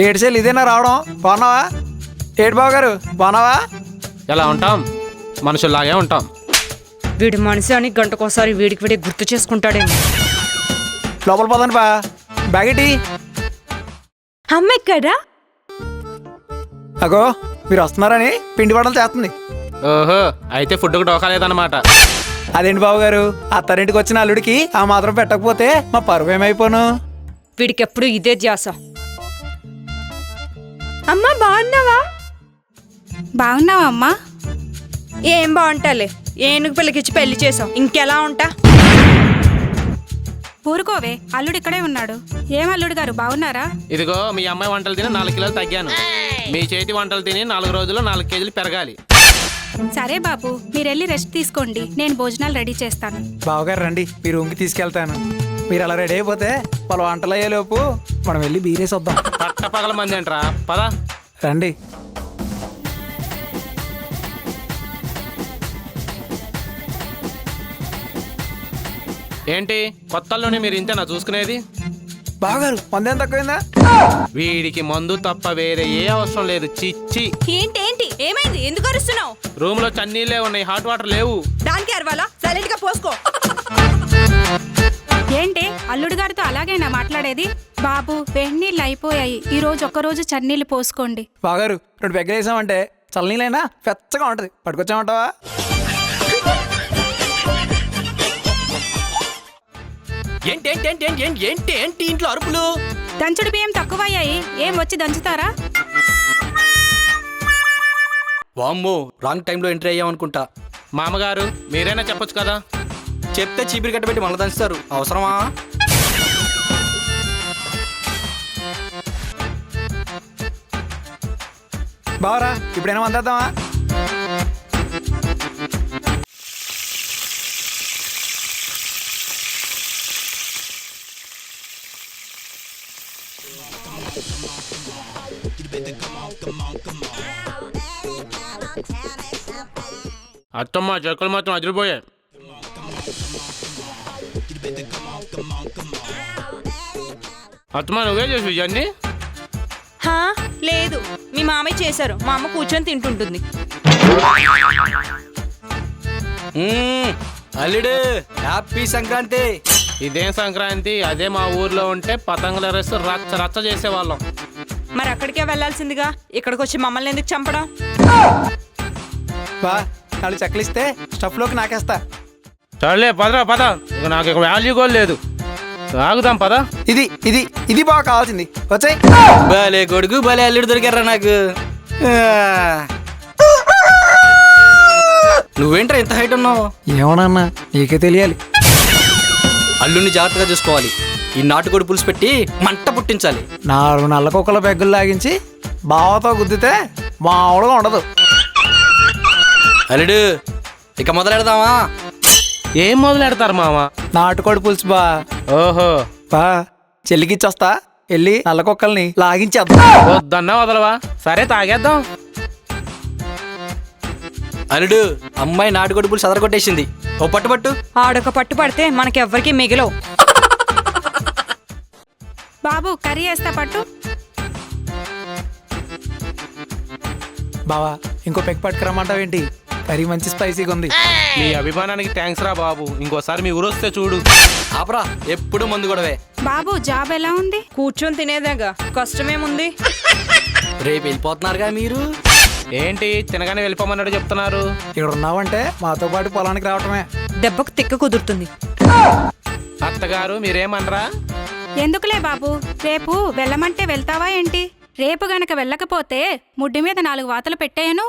ఏడ్చేలు ఇదేనా రావడం? బాగున్నావా? ఏడు బాబు గారు బాగున్నావా? ఎలా ఉంటాం? మనుషుల్లాగే ఉంటాం. వీడి మనసు అని గంటకోసారి వీడికి వీడి గుర్తు చేసుకుంటాడేమో. లోపల పోదండి బా. బ్యాగెట్టి అమ్మ ఎక్కడా? అగో మీరు వస్తున్నారని పిండి వంటలు చేస్తుంది. ఓహో, అయితే ఫుడ్కి డోకాలేదన్నమాట. అదేంటి బాబు గారు, అత్తారింటికి వచ్చిన అల్లుడికి ఆ మాత్రం పెట్టకపోతే మా పరువు ఏమైపోను? వీడికి ఎప్పుడు ఇదే ధ్యాస. అమ్మా బాగున్నావా? బాగున్నావా అమ్మా? ఏం బాగుంటాలే, ఏనుగు పిల్లకిచ్చి పెళ్లి చేసావు, ఇంకెలా ఉంటా? ఊరుకోవే, అల్లుడు ఇక్కడే ఉన్నాడు. ఏం అల్లుడు గారు బాగున్నారా? ఇదిగో మీ అమ్మాయి వంటలు తిని 4 కిలోలు తగ్గాను. మీ చేతి వంటలు తిని 4 రోజుల్లో 4 కేజీలు పెరగాలి. సరే బాబు, మీరెళ్ళి రెస్ట్ తీసుకోండి, నేను భోజనాలు రెడీ చేస్తాను. బావగారు రండి, మీ రూమ్కి తీసుకెళ్తాను. మీరు అలా రెడీ అయిపోతే వాళ్ళ వంటలు అయ్యేలోపు మనం వెళ్ళి బీరేసి వద్దాం. పట్ట పగల మంది అంటరా, పదా రండి. ఏంటి కొత్తల్లోనే మీరు ఇంతేనా చూసుకునేది? బావగారు మందేం తక్కువైందా? వీడికి మందు తప్ప వేరే ఏ అవసరం లేదు. చిచ్చి, ఏంటి ఏమైంది? ఎందుకు అరుస్తున్నావు? రూమ్ లో చన్నీళ్ళే ఉన్నాయి, హాట్ వాటర్ లేవు. దానికి అరవాలా? సైలెంట్ గా పోసుకో. ఏంటి అల్లుడు గారితో అలాగైనా మాట్లాడేది? బాబు వెన్నీళ్ళు అయిపోయాయి, ఈ రోజు ఒక్కరోజు చన్నీళ్ళు పోసుకోండి. బావగారు 2 పెగ్గలు వేసామంటే చల్లనీళ్ళైనా పెచ్చగా ఉంటుంది, పట్టుకొచ్చామంటావా? ఏంటి ఇంట్లో అరుపులు? దంచుడు బియ్యం తక్కువయ్యాయి, ఏం వచ్చి దంచుతారా? వామ్మో, రాంగ్ టైంలో ఎంట్రీ అయ్యామనుకుంటా. మామగారు మీరైనా చెప్పొచ్చు కదా. చెప్తే చీపిరి కట్టబెట్టి మళ్ళీ దంచుతారు, అవసరమా? బావరా ఇప్పుడైనా మందేద్దామా? అత్తమ్మ చెక్కలు మాత్రం అదిరిపోయాయి. అత్తమ్మ నువ్వే చేసి ఇవన్నీ? హా లేదు, మీ మామయ్య చేశారు. మా అమ్మ కూర్చొని తింటుంటుంది. అల్లుడు హ్యాపీ సంక్రాంతి. ఇదేం సంక్రాంతి? అదే మా ఊర్లో ఉంటే పతంగుల రస్సు రచ్చ రచ్చ చేసేవాళ్ళం. మరి అక్కడికే వెళ్లాల్సిందిగా, ఇక్కడికి వచ్చి మమ్మల్ని ఎందుకు చంపడం? బా 4 చెక్కలు ఇస్తే స్టఫ్లోకి నాకేస్తా. సర్లే పదరా పద, ఇక నాకు ఇక వాల్యూ కూడా లేదు. ఆగుదాం పద. ఇది ఇది ఇది బాగా కావాల్సింది. వచ్చాయి. భలే కొడుకు, భలే అల్లుడు దొరికారా నాకు. నువ్వేంట్రా ఇంత హైట్ ఉన్నావు? ఏమోనన్నా నీకే తెలియాలి. అల్లుడిని జాగ్రత్తగా చూసుకోవాలి. ఈ నాటుకోడి పులుసు పెట్టి మంట పుట్టించాలి. 4 నల్ల కుక్కల పెగ్గులు లాగించి బావతో గుద్దితే మామూలుగా ఉండదు. అల్లుడు ఇక మొదలెడదామా? ఏం మొదలెడతారు మామ? నాటుకోడి పులుసు బా. ఓహో, బా చెల్లికిచ్చొస్తా, వెళ్ళి నల్ల కుక్కల్ని లాగించేద్దాం. వద్దన్నా వదలవా? సరే తాగేద్దాం. అల్లుడు అమ్మాయి నాటుకోడి పులుసు అదరగొట్టేసింది, ఓ పట్టు. ఆడొక పట్టు పడితే మనకెవ్వరికి మిగిలవు. బాబు కర్రీ వేస్తా పట్టు. బావా ఇంకో పెగ్ పట్టుకురమ్మంటావేంటి? కర్రీ మంచి స్పైసీగా ఉంది. మీ అభిమానానికి థ్యాంక్స్ రా బాబు. ఇంకోసారి మీ ఊరు వస్తే చూడు. ఆపరా, ఎప్పుడు మందు గొడవే. బాబు జాబ్ ఎలా ఉంది? కూర్చొని తినేదేగా, కష్టమేముంది? రేపు వెళ్ళిపోతున్నారుగా మీరు. ఏంటి తినగానే వెళ్ళిపోమన్నాడు చెప్తున్నారు? ఇక్కడ ఉన్నావంటే మాతో పాటు పొలానికి రావటమే. దెబ్బకు తిక్క కుదురుతుంది. అత్తగారు మీరేమనరా? ఎందుకులే బాబు, రేపు వెళ్ళమంటే వెళ్తావా ఏంటి? రేపు గనక వెళ్ళకపోతే ముడ్డి మీద 4 వాతలు పెట్టేయను.